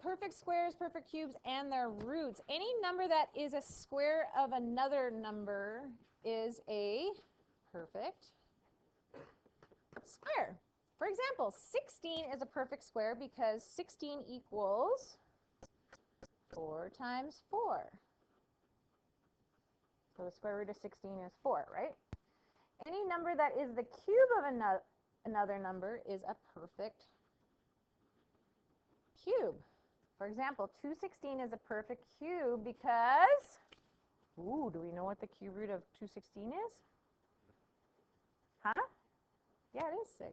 perfect squares, perfect cubes, and their roots. Any number that is a square of another number is a perfect square. For example, 16 is a perfect square because 16 equals 4 times 4. So the square root of 16 is 4, right? Any number that is the cube of another number is a perfect cube. For example, 216 is a perfect cube because, ooh, do we know what the cube root of 216 is? Huh? Yeah, it is 6.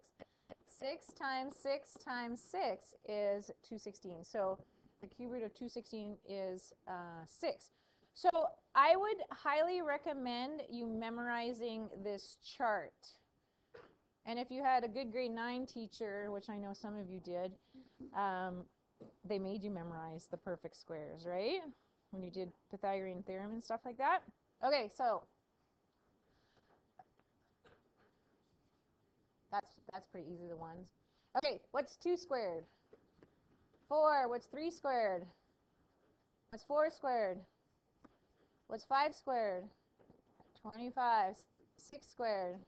6 times 6 times 6 is 216. So the cube root of 216 is 6. So I would highly recommend you memorizing this chart. And if you had a good grade 9 teacher, which I know some of you did, they made you memorize the perfect squares, right? When you did Pythagorean theorem and stuff like that. Okay, so that's pretty easy, the ones. Okay, what's 2 squared? 4. What's 3 squared? What's 4 squared? What's 5 squared? 25. 6 squared?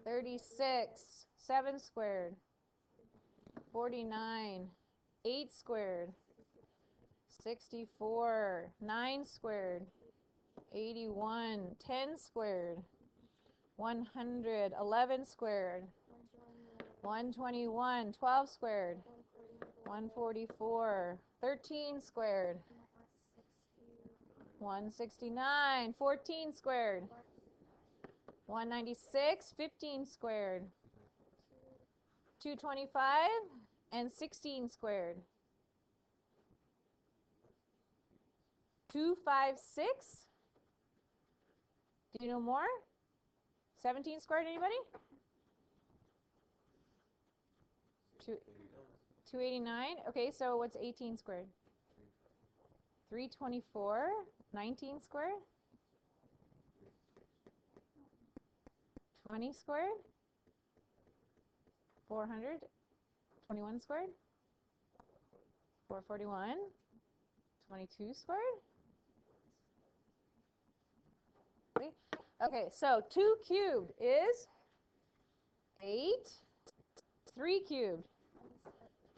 36. 7 squared? 49. 8 squared? 64. 9 squared? 81. 10 squared? 100. 11 squared? 121. 12 squared? 144. 13 squared? 169. 14 squared? 196. 15 squared? 225. And 16 squared? 256. Do you know more? 17 squared, anybody? 289. Okay, so what's 18 squared? 324. 19 squared? 20 squared? 400. 21 squared? 441. 22 squared? Okay, so 2 cubed is 8. 3 cubed,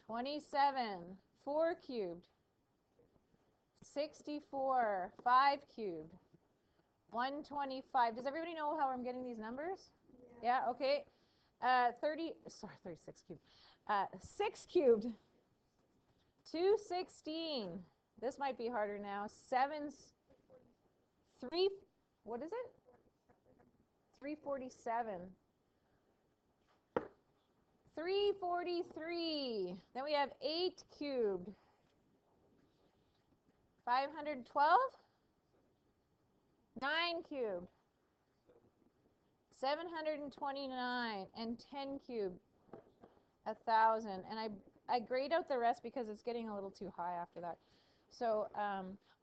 27. 4 cubed, 64. 5 cubed, 125. Does everybody know how I'm getting these numbers? Yeah, okay. 36 cubed. 6 cubed, 216. This might be harder now. 3, what is it? 347. 343. Then we have 8 cubed. 512. 9 cubed. 729. And 10 cubed. 1,000. And I grayed out the rest because it's getting a little too high after that. So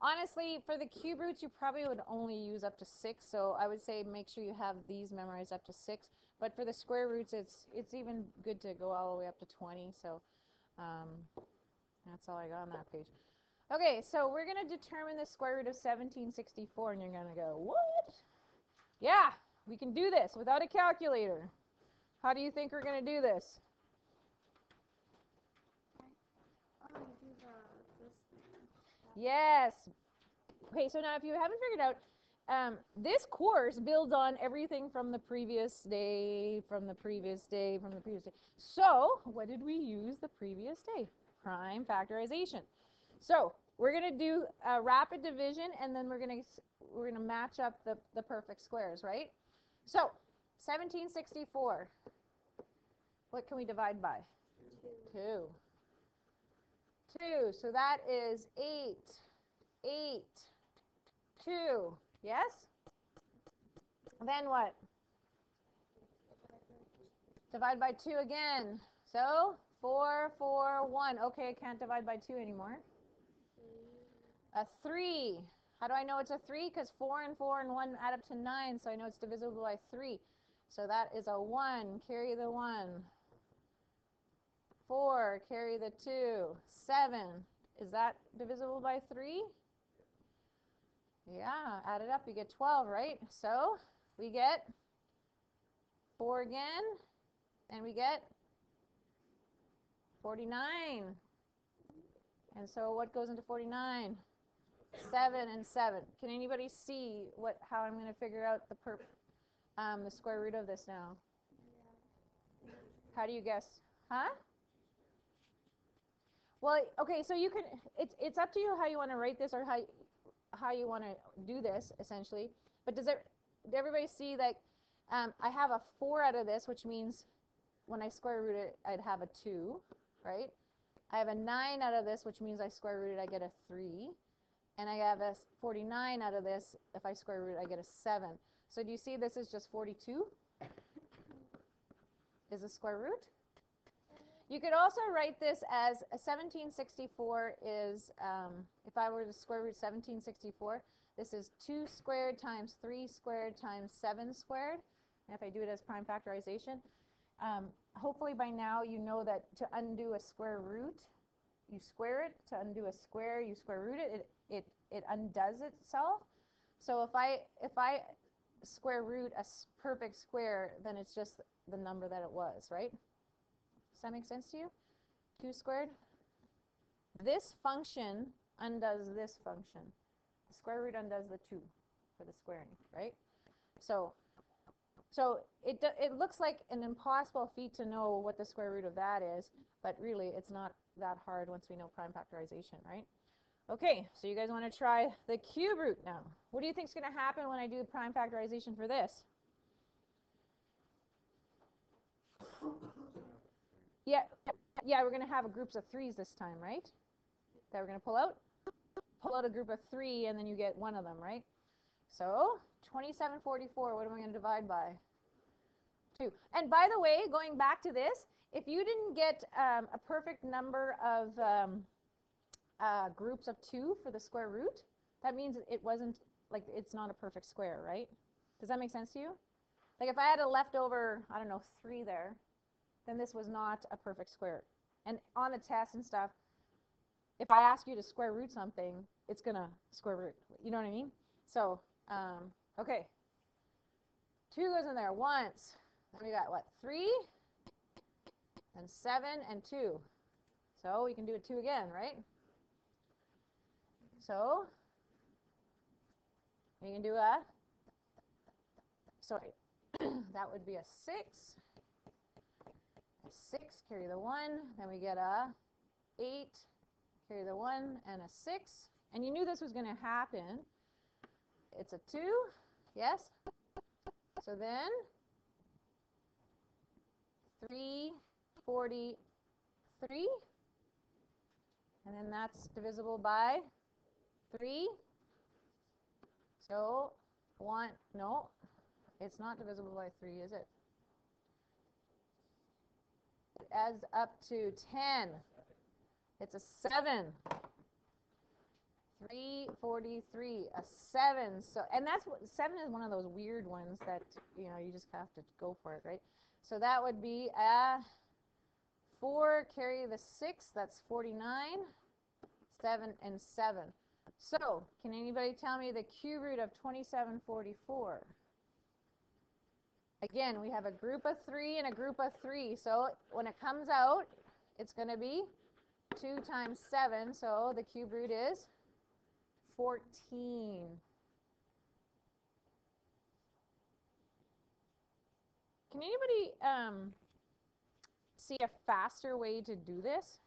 honestly, for the cube roots, you probably would only use up to 6. So I would say make sure you have these memorized up to 6. But for the square roots, it's even good to go all the way up to 20. So that's all I got on that page. Okay, so we're going to determine the square root of 1764. And you're going to go, what? Yeah, we can do this without a calculator. How do you think we're going to do this? Yes. Okay, so now if you haven't figured out, this course builds on everything from the previous day, from the previous day, from the previous day. So what did we use the previous day? Prime factorization. So we're going to do rapid division, and then we're going to match up the perfect squares, right? So 1764. What can we divide by? 2. 2. So that is 8. 8. 2. Yes? Then what? Divide by 2 again. So 4, 4, 1. Okay, I can't divide by 2 anymore. A 3. How do I know it's a 3? Because 4 and 4 and 1 add up to 9, so I know it's divisible by 3. So that is a 1. Carry the 1. 4, carry the 2, 7. Is that divisible by 3? Yeah, add it up, you get 12, right? So we get 4 again, and we get 49. And so what goes into 49? 7 and 7. Can anybody see how I'm going to figure out the square root of this now? How do you guess? Huh? Well, okay, so you can, it's up to you how you want to write this or how you want to do this, essentially. But does everybody see that I have a 4 out of this, which means when I square root it, I'd have a 2, right? I have a 9 out of this, which means I square root it, I get a 3. And I have a 49 out of this. If I square root it, I get a 7. So do you see this is just 42? Is a square root? You could also write this as a 1764 is, if I were to square root 1764, this is 2 squared times 3 squared times 7 squared. And if I do it as prime factorization, hopefully by now you know that to undo a square root, you square it. To undo a square, you square root it. It undoes itself. So if I square root a perfect square, then it's just the number that it was, right? Does that make sense to you? 2 squared. This function undoes this function. The square root undoes the 2 for the squaring, right? So it looks like an impossible feat to know what the square root of that is, but really it's not that hard once we know prime factorization, right? Okay, so you guys want to try the cube root now. What do you think is going to happen when I do prime factorization for this? Yeah, we're going to have groups of 3s this time, right? That we're going to pull out. Pull out a group of 3, and then you get one of them, right? So 2744, what am I going to divide by? 2. And by the way, going back to this, if you didn't get a perfect number of groups of 2 for the square root, that means it wasn't, like, it's not a perfect square, right? Does that make sense to you? Like if I had a leftover, I don't know, 3 there, then this was not a perfect square. And on the test and stuff, if I ask you to square root something, it's going to square root. You know what I mean? So, okay. 2 goes in there once. Then we got what? 3 and 7 and 2. So we can do a 2 again, right? So we can do sorry, that would be a 6. A 6, carry the 1. Then we get a 8, carry the 1, and a 6. And you knew this was going to happen. It's a 2, yes? So then 343. And then that's divisible by 3. So 1, no, it's not divisible by 3, is it? It adds up to 10. It's a 7. 343, a 7. So, and that's what 7 is, one of those weird ones that, you know, you just have to go for it, right? So that would be a 4, carry the 6, that's 49, 7 and 7. So, can anybody tell me the cube root of 2744? Again, we have a group of 3 and a group of 3. So when it comes out, it's going to be 2 times 7. So the cube root is 14. Can anybody see a faster way to do this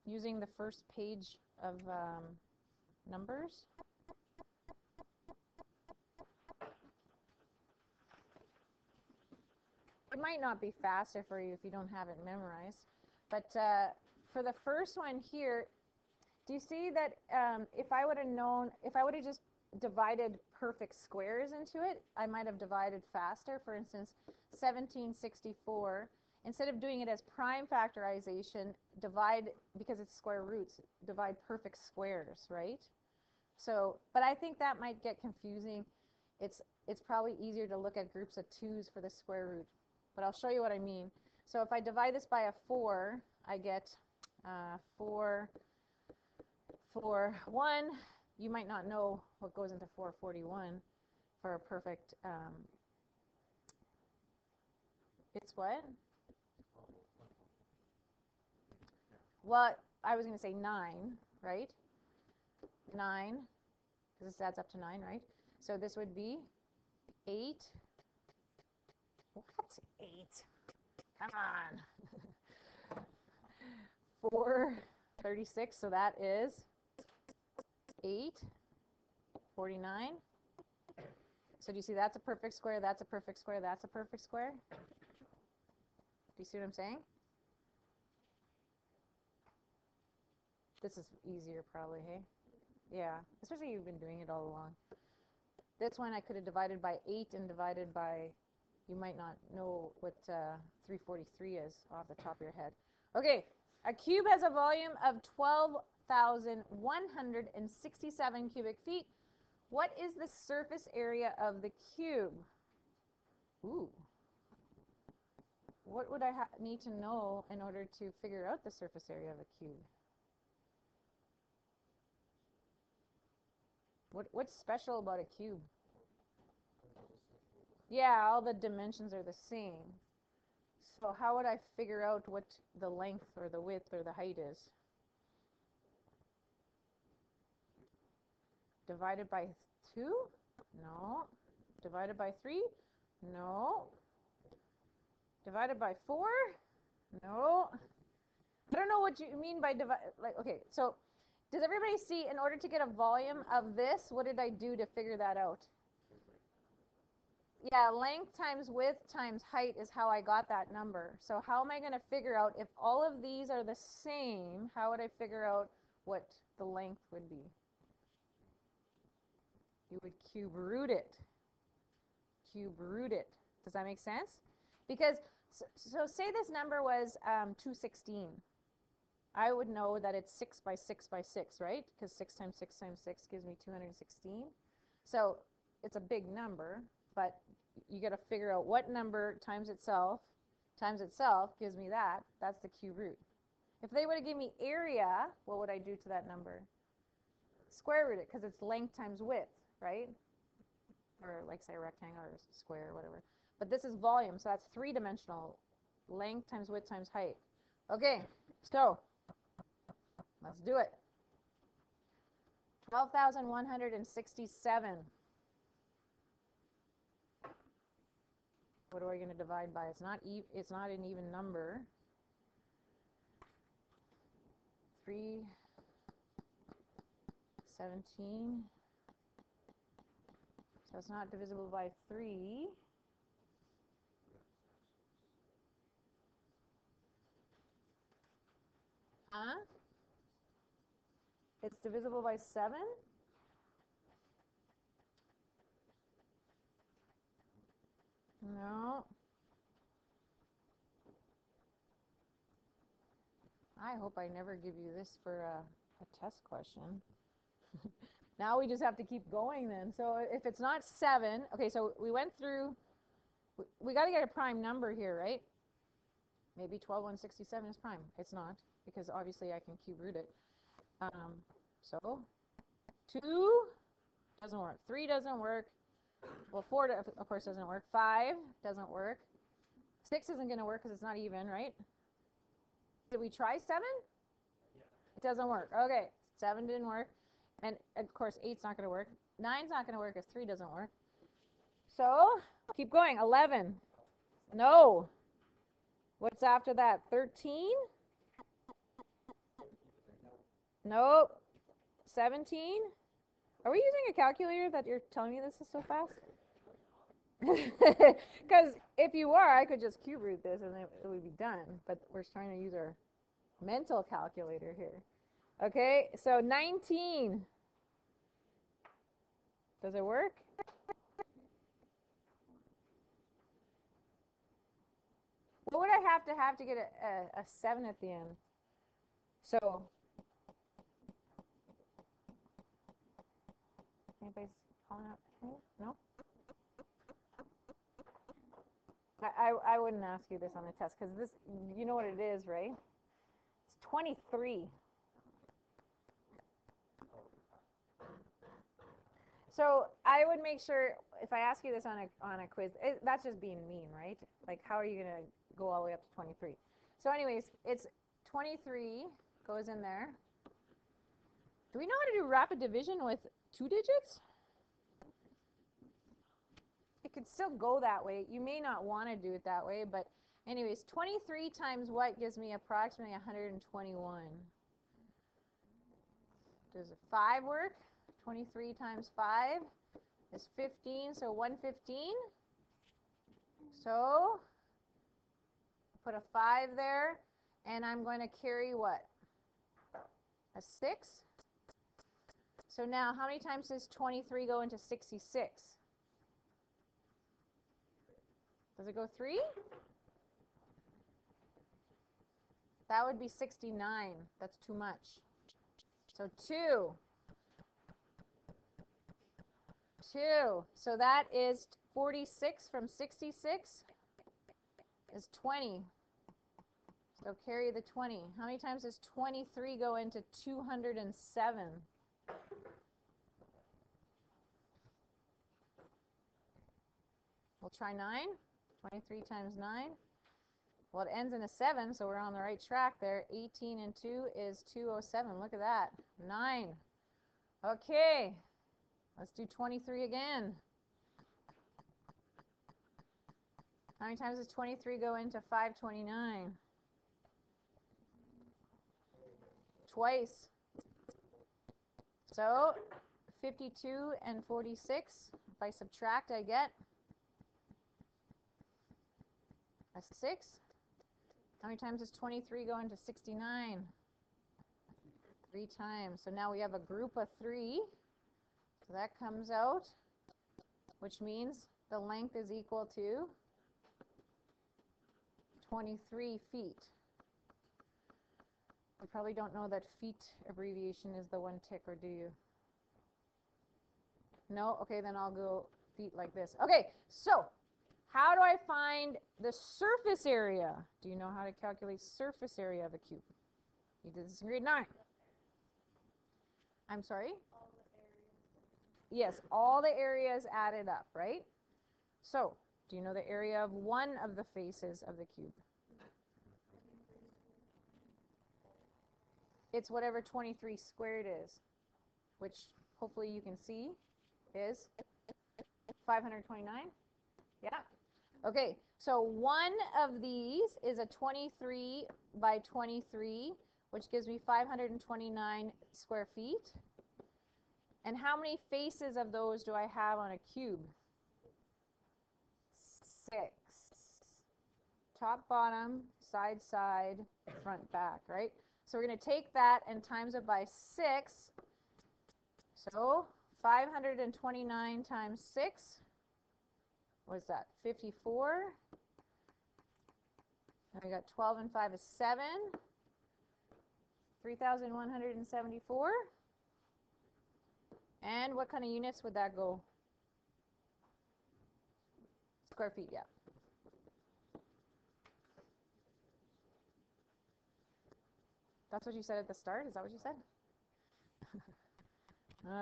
using the first page of numbers? It might not be faster for you if you don't have it memorized, but for the first one here, do you see that if I would have just divided perfect squares into it, I might have divided faster. For instance, 1764, instead of doing it as prime factorization, divide, because it's square roots, divide perfect squares, right? So, but I think that might get confusing. It's probably easier to look at groups of 2s for the square root, but I'll show you what I mean. So if I divide this by a 4, I get 4, 4, 1. You might not know what goes into 441 for a perfect, it's what? Well, I was going to say 9, right? 9, because this adds up to 9, right? So this would be 8. What? 8? Come on. 4, 36, so that is 8, 49. So do you see that's a perfect square, that's a perfect square, that's a perfect square? Do you see what I'm saying? This is easier probably, hey? Yeah, especially you've been doing it all along. This one I could have divided by 8 and divided by, you might not know what 343 is off the top of your head. Okay, a cube has a volume of 12,167 cubic feet. What is the surface area of the cube? Ooh. What would I need to know in order to figure out the surface area of a cube? What's special about a cube? Yeah, all the dimensions are the same. So how would I figure out what the length or the width or the height is? Divided by 2? No. Divided by 3? No. Divided by 4? No. I don't know what you mean by divide. Like, okay, so does everybody see, in order to get a volume of this, what did I do to figure that out? Yeah, length times width times height is how I got that number. So how am I going to figure out if all of these are the same? How would I figure out what the length would be? You would cube root it. Cube root it. Does that make sense? Because, so say this number was 216. I would know that it's 6 by 6 by 6, right? Because 6 times 6 times 6 gives me 216. So it's a big number, but you got to figure out what number times itself gives me that. That's the cube root. If they would have given me area, what would I do to that number? Square root it, because it's length times width, right? Or like say a rectangle or a square or whatever. But this is volume, so that's 3-dimensional. Length times width times height. Okay, so let's do it. 12,167. What are we going to divide by? It's not an even number. 317. So it's not divisible by 3. Huh? It's divisible by 7? No. I hope I never give you this for a test question. Now we just have to keep going then. So if it's not 7, okay, so we went through, we got to get a prime number here, right? Maybe 12,167 is prime. It's not, because obviously I can cube root it. So 2 doesn't work. 3 doesn't work. Well, 4, of course, doesn't work. 5 doesn't work. 6 isn't going to work because it's not even, right? Did we try 7? It doesn't work. Okay, 7 didn't work. And, of course, 8's not going to work. 9's not going to work if 3 doesn't work. So, keep going. 11. No. What's after that? 13? Nope. 17? Are we using a calculator that you're telling me this is so fast? Because if you are, I could just cube root this and it would be done. But we're trying to use our mental calculator here. Okay, so 19. Does it work? What would I have to get a 7 at the end? So, anybody's calling out? No? I wouldn't ask you this on a test because this, you know what it is, right? It's 23. So I would make sure if I ask you this on a quiz, that's just being mean, right? Like, how are you going to go all the way up to 23? So anyways, it's 23 goes in there. Do we know how to do rapid division with 2 digits? It could still go that way. You may not want to do it that way, but anyways, 23 times what gives me approximately 121? Does a 5 work? 23 times 5 is 15, so 115. So put a 5 there, and I'm going to carry what? A 6. So now how many times does 23 go into 66? Does it go 3? That would be 69. That's too much. So 2. 2. So that is 46 from 66 is 20. So carry the 20. How many times does 23 go into 207? We'll try 9. 23 times 9. Well, it ends in a 7, so we're on the right track there. 18 and 2 is 207. Look at that. 9. Okay. Let's do 23 again. How many times does 23 go into 529? Twice. So 52 and 46. If I subtract, I get a 6. How many times does 23 go into 69? 3 times. So now we have a group of 3. So that comes out, which means the length is equal to 23 feet. You probably don't know that feet abbreviation is the 1 tick, or do you? No? Okay, then I'll go feet like this. Okay, so how do I find the surface area? Do you know how to calculate surface area of a cube? You did this in grade 9. I'm sorry? Yes, all the areas added up, right? So, do you know the area of one of the faces of the cube? It's whatever 23 squared is, which hopefully you can see is 529. Yeah. Okay, so one of these is a 23 by 23, which gives me 529 square feet. And how many faces of those do I have on a cube? 6. Top, bottom, side, side, front, back, right? So we're going to take that and times it by 6. So 529 times 6, what's that? 54. And we got 12 and 5 is 7. 3,174. And what kind of units would that go? Square feet, yeah. That's what you said at the start? Is that what you said?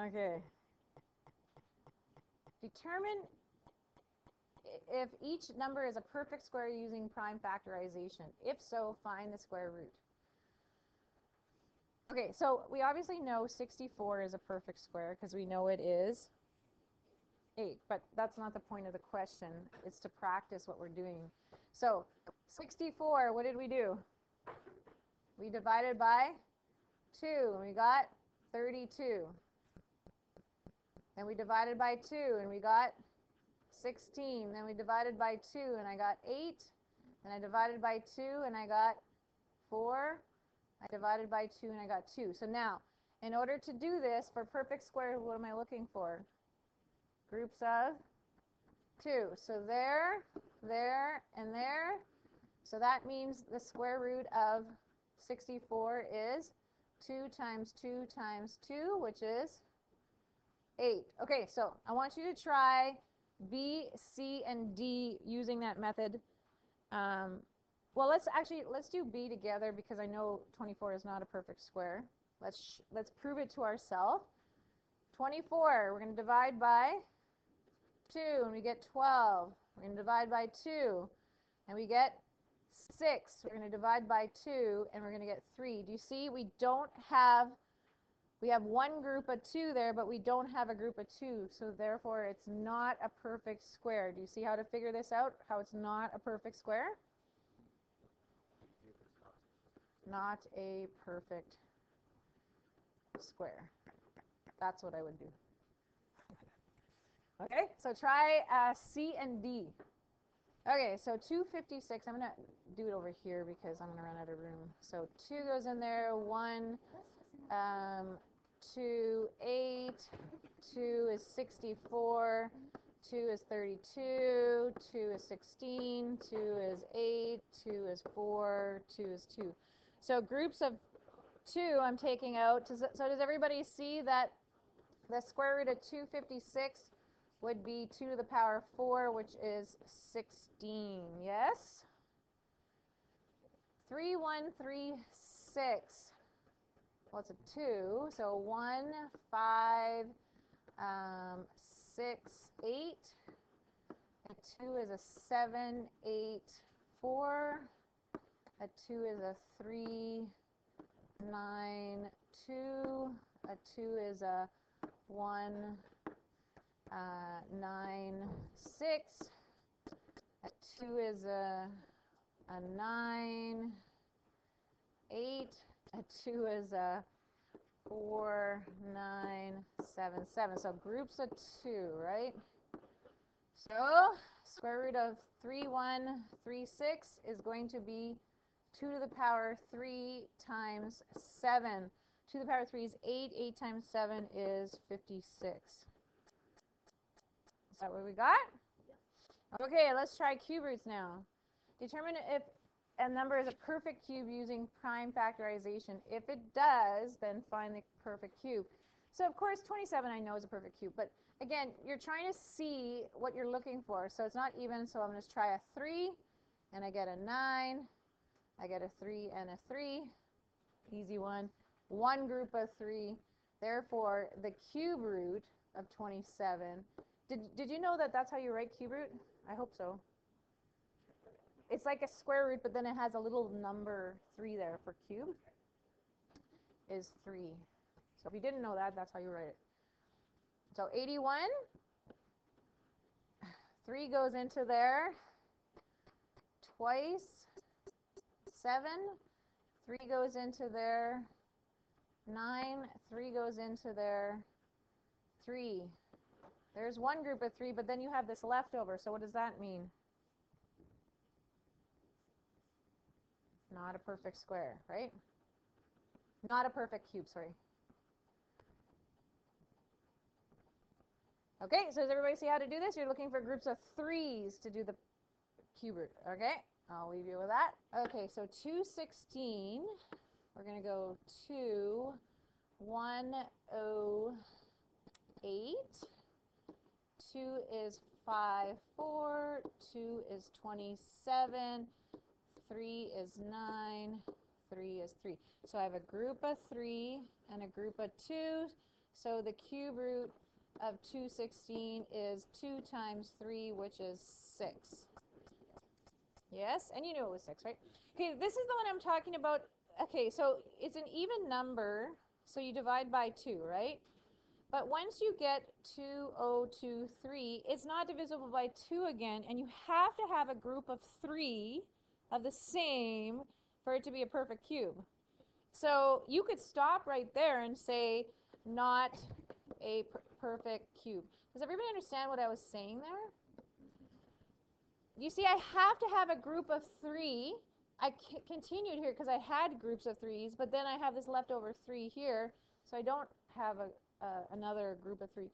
Okay. Determine if each number is a perfect square using prime factorization. If so, find the square root. Okay, so we obviously know 64 is a perfect square because we know it is 8, but that's not the point of the question. It's to practice what we're doing. So 64, what did we do? We divided by 2, and we got 32. Then we divided by 2, and we got 16. Then we divided by 2, and I got 8. Then I divided by 2, and I got 4. I divided by 2, and I got 2. So now, in order to do this, for perfect square, what am I looking for? Groups of 2. So there, and there. So that means the square root of 64 is 2 times 2 times 2, which is 8. Okay, so I want you to try B, C, and D using that method Well, let's do B together because I know 24 is not a perfect square. Let's prove it to ourselves. 24, we're going to divide by 2 and we get 12. We're going to divide by 2 and we get 6. We're going to divide by 2 and we're going to get 3. Do you see we have one group of 2 there, but we don't have a group of 2, so therefore it's not a perfect square. Do you see how to figure this out, how it's not a perfect square? Not a perfect square. That's what I would do. Okay, so try C and D. Okay, so 256, I'm going to do it over here because I'm going to run out of room. So 2 goes in there, 1, 2, 8, 2 is 64, 2 is 32, 2 is 16, 2 is 8, 2 is 4, 2 is 2. So groups of 2 I'm taking out. So does everybody see that the square root of 256 would be 2 to the power 4, which is 16. Yes? 3136. Well, it's a 2. So 1, 5, 6, 8. A 2 is a 7, 8, 4. A 2 is a 3, 9, 2. A 2 is a 1, 9, 6. A 2 is a 9, 8. A 2 is a 4, 9, 7, 7. So groups of 2, right? So square root of 3136 is going to be 2 to the power 3 times 7. 2 to the power 3 is 8. 8 times 7 is 56. Is that what we got? Okay, let's try cube roots now. Determine if a number is a perfect cube using prime factorization. If it does, then find the perfect cube. So of course 27 I know is a perfect cube, but again, you're trying to see what you're looking for. So it's not even, so I'm going to try a 3, and I get a 9. I get a 3 and a 3. Easy one. One group of 3. Therefore, the cube root of 27. Did you know that that's how you write cube root? I hope so. It's like a square root, but then it has a little number 3 there for cube. Is 3. So if you didn't know that, that's how you write it. So 81. 3 goes into there twice. 7. 3 goes into there. 9. 3 goes into there. 3. There's one group of 3, but then you have this leftover. So what does that mean? Not a perfect square, right? Not a perfect cube, sorry. Okay, so does everybody see how to do this? You're looking for groups of 3s to do the cube root. Okay, I'll leave you with that. Okay, so 216, we're going to go 2, 108. 2 is 5, 4. 2 is 27. 3 is 9. 3 is 3. So I have a group of 3 and a group of 2. So the cube root of 216 is 2 times 3, which is 6. Yes? And you knew it was 6, right? Okay, this is the one I'm talking about. Okay, so it's an even number, so you divide by 2, right? But once you get 2023, it's not divisible by 2 again, and you have to have a group of 3 of the same for it to be a perfect cube. So you could stop right there and say not a perfect cube. Does everybody understand what I was saying there? You see, I have to have a group of 3. I continued here because I had groups of 3s, but then I have this leftover 3 here, so I don't have another group of 3.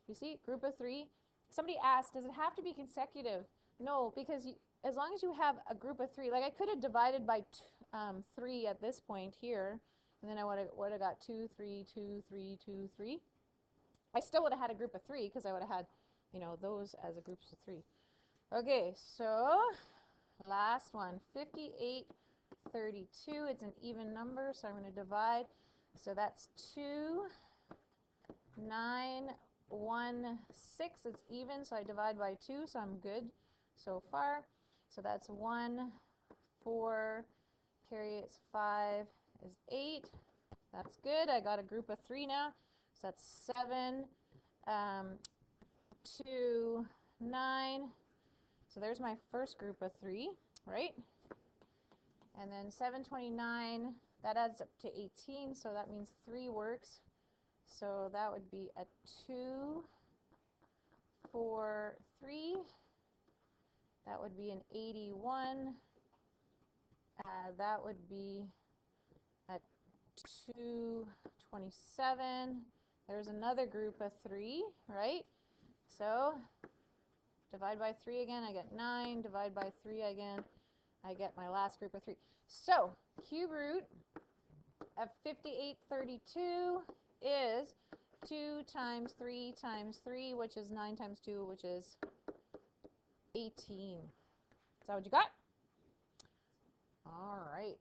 You see, group of 3. Somebody asked, does it have to be consecutive? No, because as long as you have a group of 3, like I could have divided by 3 at this point here, and then I would have got 2, 3, 2, 3, 2, 3. I still would have had a group of 3 because I would have had, you know, those as a groups of 3. Okay, so last one, 5832. It's an even number, so I'm going to divide. So that's 2916. It's even, so I divide by 2, so I'm good so far. So that's 1, 4, carry it's 5 is 8. That's good. I got a group of 3 now. So that's 7, 2, 9. So there's my first group of 3, right? And then 729, that adds up to 18, so that means 3 works. So that would be a 2, 4, 3. That would be an 81. That would be a 227. There's another group of 3, right? So divide by 3 again, I get 9. Divide by 3 again, I get my last group of 3. So cube root of 5832 is 2 times 3 times 3, which is 9 times 2, which is 18. Is that what you got? All right.